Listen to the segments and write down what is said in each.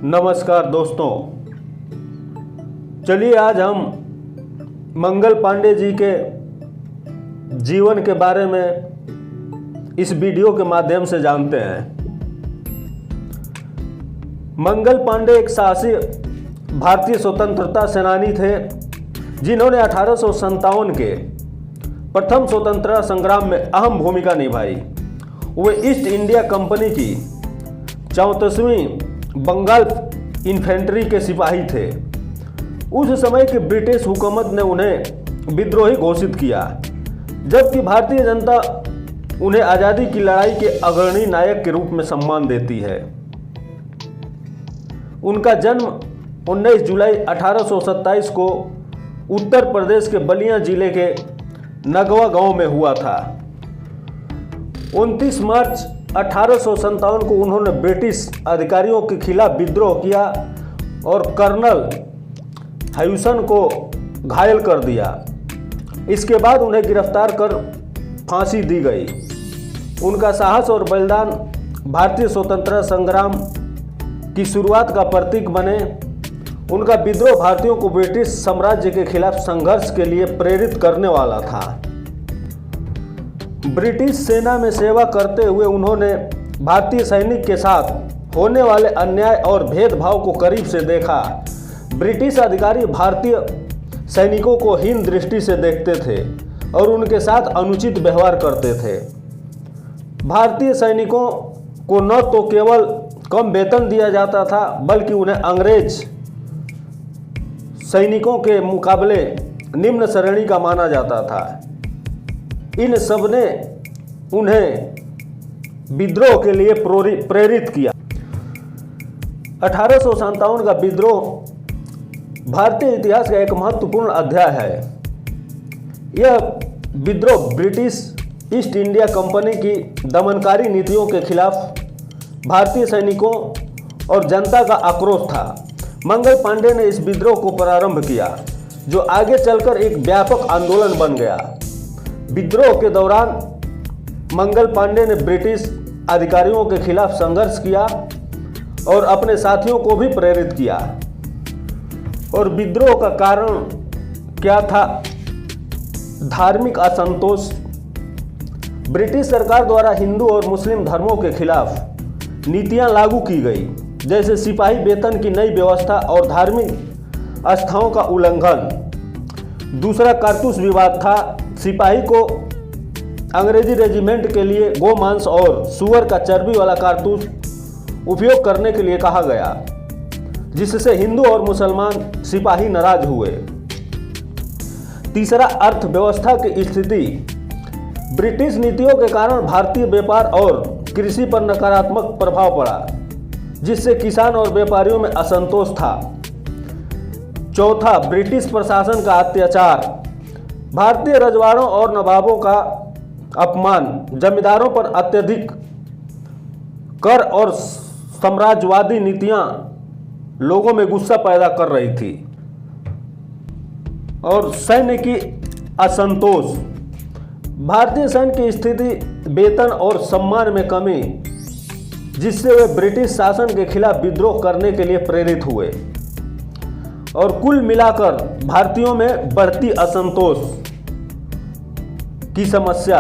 नमस्कार दोस्तों, चलिए आज हम मंगल पांडे जी के जीवन के बारे में इस वीडियो के माध्यम से जानते हैं। मंगल पांडे एक साहसी भारतीय स्वतंत्रता सेनानी थे जिन्होंने 1857 के प्रथम स्वतंत्रता संग्राम में अहम भूमिका निभाई। वे ईस्ट इंडिया कंपनी की 34वीं बंगाल इन्फेंट्री के सिपाही थे। उस समय की ब्रिटिश हुकूमत ने उन्हें विद्रोही घोषित किया, जबकि भारतीय जनता उन्हें आज़ादी की लड़ाई के अग्रणी नायक के रूप में सम्मान देती है। उनका जन्म 19 जुलाई 1827 को उत्तर प्रदेश के बलिया जिले के नगवा गांव में हुआ था। 29 मार्च 1857 को उन्होंने ब्रिटिश अधिकारियों के खिलाफ विद्रोह किया और कर्नल ह्यूसन को घायल कर दिया। इसके बाद उन्हें गिरफ्तार कर फांसी दी गई। उनका साहस और बलिदान भारतीय स्वतंत्रता संग्राम की शुरुआत का प्रतीक बने। उनका विद्रोह भारतीयों को ब्रिटिश साम्राज्य के खिलाफ संघर्ष के लिए प्रेरित करने वाला था। ब्रिटिश सेना में सेवा करते हुए उन्होंने भारतीय सैनिक के साथ होने वाले अन्याय और भेदभाव को करीब से देखा। ब्रिटिश अधिकारी भारतीय सैनिकों को हीन दृष्टि से देखते थे और उनके साथ अनुचित व्यवहार करते थे। भारतीय सैनिकों को न तो केवल कम वेतन दिया जाता था, बल्कि उन्हें अंग्रेज सैनिकों के मुकाबले निम्न श्रेणी का माना जाता था। इन सब ने उन्हें विद्रोह के लिए प्रेरित किया। 1857 का विद्रोह भारतीय इतिहास का एक महत्वपूर्ण अध्याय है। यह विद्रोह ब्रिटिश ईस्ट इंडिया कंपनी की दमनकारी नीतियों के खिलाफ भारतीय सैनिकों और जनता का आक्रोश था। मंगल पांडे ने इस विद्रोह को प्रारंभ किया, जो आगे चलकर एक व्यापक आंदोलन बन गया। विद्रोह के दौरान मंगल पांडे ने ब्रिटिश अधिकारियों के खिलाफ संघर्ष किया और अपने साथियों को भी प्रेरित किया। और विद्रोह का कारण क्या था? धार्मिक असंतोष। ब्रिटिश सरकार द्वारा हिंदू और मुस्लिम धर्मों के खिलाफ नीतियां लागू की गई, जैसे सिपाही वेतन की नई व्यवस्था और धार्मिक आस्थाओं का उल्लंघन। दूसरा कारतूस विवाद था। सिपाही को अंग्रेजी रेजिमेंट के लिए गोमांस और सुअर का चर्बी वाला कारतूस उपयोग करने के लिए कहा गया, जिससे हिंदू और मुसलमान सिपाही नाराज हुए। तीसरा, अर्थव्यवस्था की स्थिति। ब्रिटिश नीतियों के कारण भारतीय व्यापार और कृषि पर नकारात्मक प्रभाव पड़ा, जिससे किसान और व्यापारियों में असंतोष था। चौथा, ब्रिटिश प्रशासन का अत्याचार। भारतीय रजवाड़ों और नवाबों का अपमान, जमींदारों पर अत्यधिक कर और साम्राज्यवादी नीतियां लोगों में गुस्सा पैदा कर रही थी। और सैन्य की असंतोष। भारतीय सैन्य की स्थिति, वेतन और सम्मान में कमी, जिससे वे ब्रिटिश शासन के खिलाफ विद्रोह करने के लिए प्रेरित हुए। और कुल मिलाकर भारतीयों में बढ़ती असंतोष की समस्या।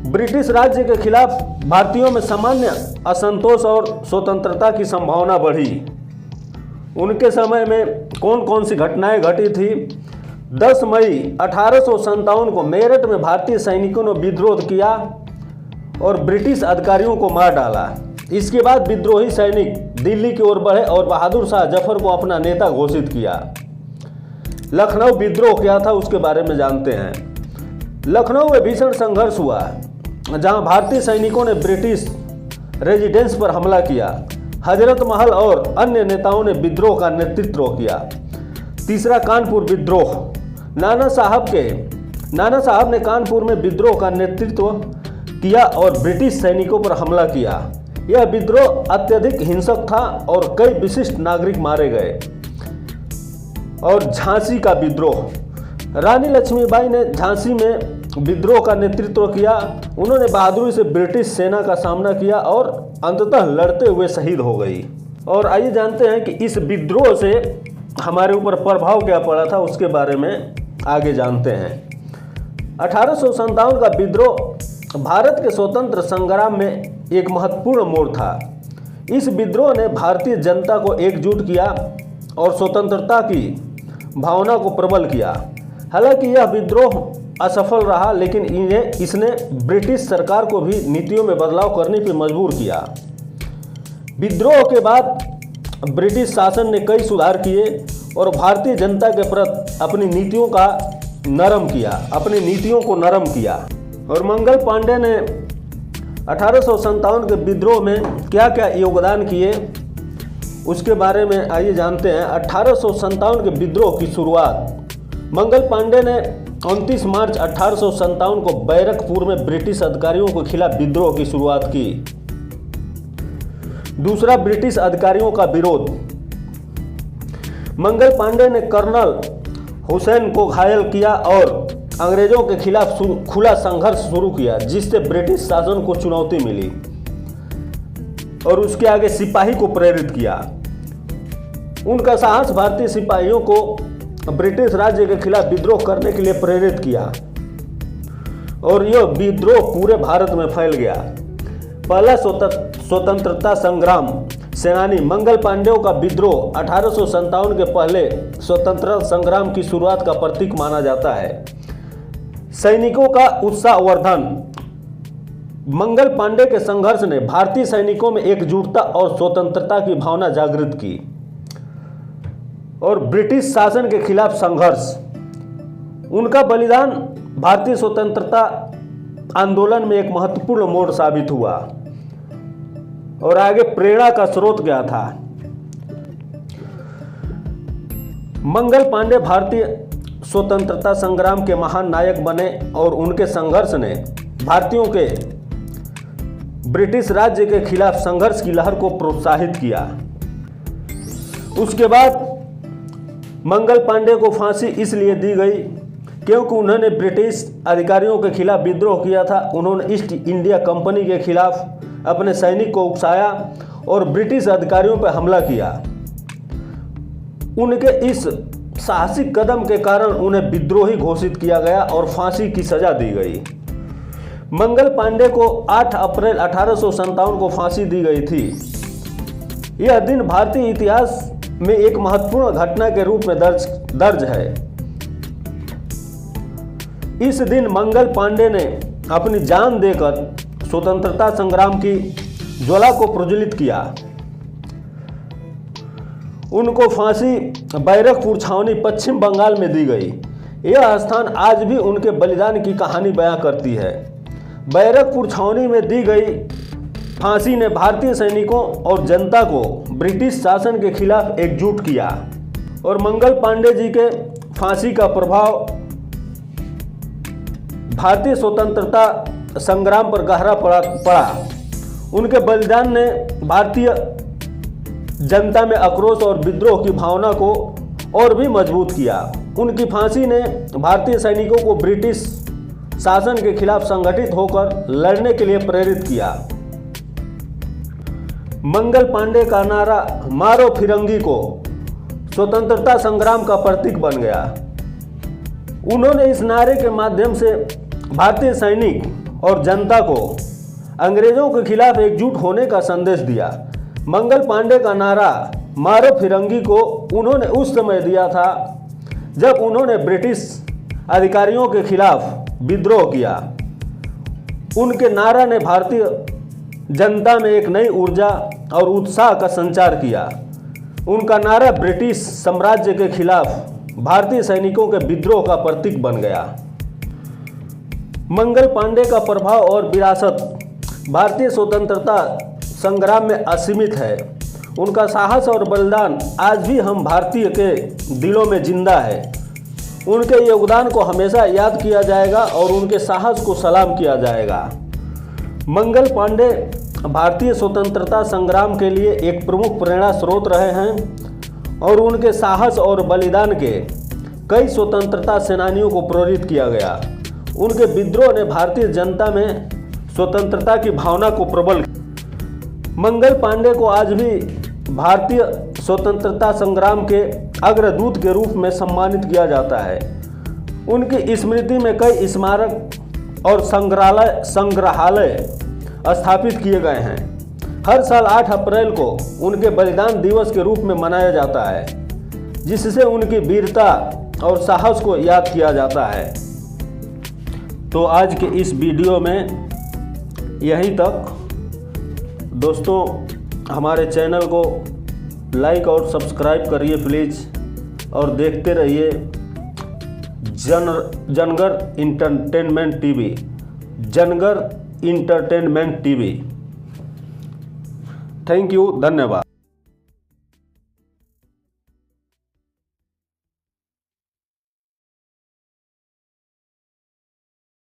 ब्रिटिश राज्य के खिलाफ भारतीयों में सामान्य असंतोष और स्वतंत्रता की संभावना बढ़ी। उनके समय में कौन कौन सी घटनाएं घटी थी? 10 मई 1857 को मेरठ में भारतीय सैनिकों ने विद्रोह किया और ब्रिटिश अधिकारियों को मार डाला। इसके बाद विद्रोही सैनिक दिल्ली की ओर बढ़े और बहादुर शाह जफर को अपना नेता घोषित किया। लखनऊ विद्रोह क्या था, उसके बारे में जानते हैं। लखनऊ में भीषण संघर्ष हुआ, जहां भारतीय सैनिकों ने ब्रिटिश रेजिडेंस पर हमला किया। हजरत महल और अन्य नेताओं ने विद्रोह का नेतृत्व किया। तीसरा, कानपुर विद्रोह। नाना साहब ने कानपुर में विद्रोह का नेतृत्व किया और ब्रिटिश सैनिकों पर हमला किया। यह विद्रोह अत्यधिक हिंसक था और कई विशिष्ट नागरिक मारे गए। और झांसी का विद्रोह। रानी लक्ष्मीबाई ने झांसी में विद्रोह का नेतृत्व किया। उन्होंने बहादुरी से ब्रिटिश सेना का सामना किया और अंततः लड़ते हुए शहीद हो गई। और आइए जानते हैं कि इस विद्रोह से हमारे ऊपर प्रभाव क्या पड़ा था, उसके बारे में आगे जानते हैं। 1857 का विद्रोह भारत के स्वतंत्र संग्राम में एक महत्वपूर्ण मोड़ था। इस विद्रोह ने भारतीय जनता को एकजुट किया और स्वतंत्रता की भावना को प्रबल किया। हालांकि यह विद्रोह असफल रहा, लेकिन इसने ब्रिटिश सरकार को भी नीतियों में बदलाव करने पर मजबूर किया। विद्रोह के बाद ब्रिटिश शासन ने कई सुधार किए और भारतीय जनता के प्रति अपनी नीतियों को नरम किया। और मंगल पांडे ने 1857 के विद्रोह में क्या क्या योगदान किए, उसके बारे में आइए जानते हैं। 1857 के विद्रोह की शुरुआत मंगल पांडे ने 29 मार्च 1857 को बैरकपुर में ब्रिटिश अधिकारियों के खिलाफ विद्रोह की शुरुआत की। दूसरा, ब्रिटिश अधिकारियों का विरोध। मंगल पांडे ने कर्नल हुसैन को घायल किया और अंग्रेजों के खिलाफ खुला संघर्ष शुरू किया, जिससे ब्रिटिश शासन को चुनौती मिली। और उसके आगे सिपाही को प्रेरित किया। उनका साहस भारतीय सिपाहियों को ब्रिटिश राज्य के खिलाफ विद्रोह करने के लिए प्रेरित किया और यह विद्रोह पूरे भारत में फैल गया। पहला स्वतंत्रता संग्राम सेनानी मंगल पांडे का विद्रोह 1857 के पहले स्वतंत्रता संग्राम की शुरुआत का प्रतीक माना जाता है। सैनिकों का उत्साहवर्धन। मंगल पांडे के संघर्ष ने भारतीय सैनिकों में एकजुटता और स्वतंत्रता की भावना जागृत की। और ब्रिटिश शासन के खिलाफ संघर्ष। उनका बलिदान भारतीय स्वतंत्रता आंदोलन में एक महत्वपूर्ण मोड़ साबित हुआ। और आगे प्रेरणा का स्रोत क्या था? मंगल पांडे भारतीय स्वतंत्रता संग्राम के महान नायक बने और उनके संघर्ष ने भारतीयों के ब्रिटिश राज्य के खिलाफ संघर्ष की लहर को प्रोत्साहित किया। उसके बाद मंगल पांडे को फांसी इसलिए दी गई क्योंकि उन्होंने ब्रिटिश अधिकारियों के खिलाफ विद्रोह किया था। उन्होंने ईस्ट इंडिया कंपनी के खिलाफ अपने सैनिक को उकसाया और ब्रिटिश अधिकारियों पर हमला किया। उनके इस साहसिक कदम के कारण उन्हें विद्रोही घोषित किया गया और फांसी की सजा दी गई। मंगल पांडे को 8 अप्रैल 1857 को फांसी दी गई थी। यह दिन भारतीय इतिहास में एक महत्वपूर्ण घटना के रूप में दर्ज है। इस दिन मंगल पांडे ने अपनी जान देकर स्वतंत्रता संग्राम की ज्वाला को प्रज्वलित किया। उनको फांसी बैरकपुर छावनी पश्चिम बंगाल में दी गई। यह स्थान आज भी उनके बलिदान की कहानी बयां करती है। बैरकपुर छावनी में दी गई फांसी ने भारतीय सैनिकों और जनता को ब्रिटिश शासन के खिलाफ एकजुट किया और मंगल पांडे जी के फांसी का प्रभाव भारतीय स्वतंत्रता संग्राम पर गहरा पड़ा। उनके बलिदान ने भारतीय जनता में आक्रोश और विद्रोह की भावना को और भी मजबूत किया। उनकी फांसी ने भारतीय सैनिकों को ब्रिटिश शासन के खिलाफ संगठित होकर लड़ने के लिए प्रेरित किया। मंगल पांडे का नारा मारो फिरंगी को स्वतंत्रता संग्राम का प्रतीक बन गया। उन्होंने इस नारे के माध्यम से भारतीय सैनिक और जनता को अंग्रेजों के खिलाफ एकजुट होने का संदेश दिया। मंगल पांडे का नारा मारो फिरंगी को उन्होंने उस समय दिया था जब उन्होंने ब्रिटिश अधिकारियों के खिलाफ विद्रोह किया। उनके नारा ने भारतीय जनता में एक नई ऊर्जा और उत्साह का संचार किया। उनका नारा ब्रिटिश साम्राज्य के खिलाफ भारतीय सैनिकों के विद्रोह का प्रतीक बन गया। मंगल पांडे का प्रभाव और विरासत भारतीय स्वतंत्रता संग्राम में असीमित है। उनका साहस और बलिदान आज भी हम भारतीय के दिलों में जिंदा है। उनके योगदान को हमेशा याद किया जाएगा और उनके साहस को सलाम किया जाएगा। मंगल पांडे भारतीय स्वतंत्रता संग्राम के लिए एक प्रमुख प्रेरणा स्रोत रहे हैं और उनके साहस और बलिदान के कई स्वतंत्रता सेनानियों को प्रेरित किया गया। उनके विद्रोह ने भारतीय जनता में स्वतंत्रता की भावना को प्रबल किया। मंगल पांडे को आज भी भारतीय स्वतंत्रता संग्राम के अग्रदूत के रूप में सम्मानित किया जाता है। उनकी स्मृति में कई स्मारक और संग्रहालय स्थापित किए गए हैं। हर साल 8 अप्रैल को उनके बलिदान दिवस के रूप में मनाया जाता है, जिससे उनकी वीरता और साहस को याद किया जाता है। तो आज के इस वीडियो में यहीं तक। दोस्तों, हमारे चैनल को लाइक और सब्सक्राइब करिए प्लीज़, और देखते रहिए Jangar entertainment TV, Jangar entertainment TV. Thank you, धन्यवाद।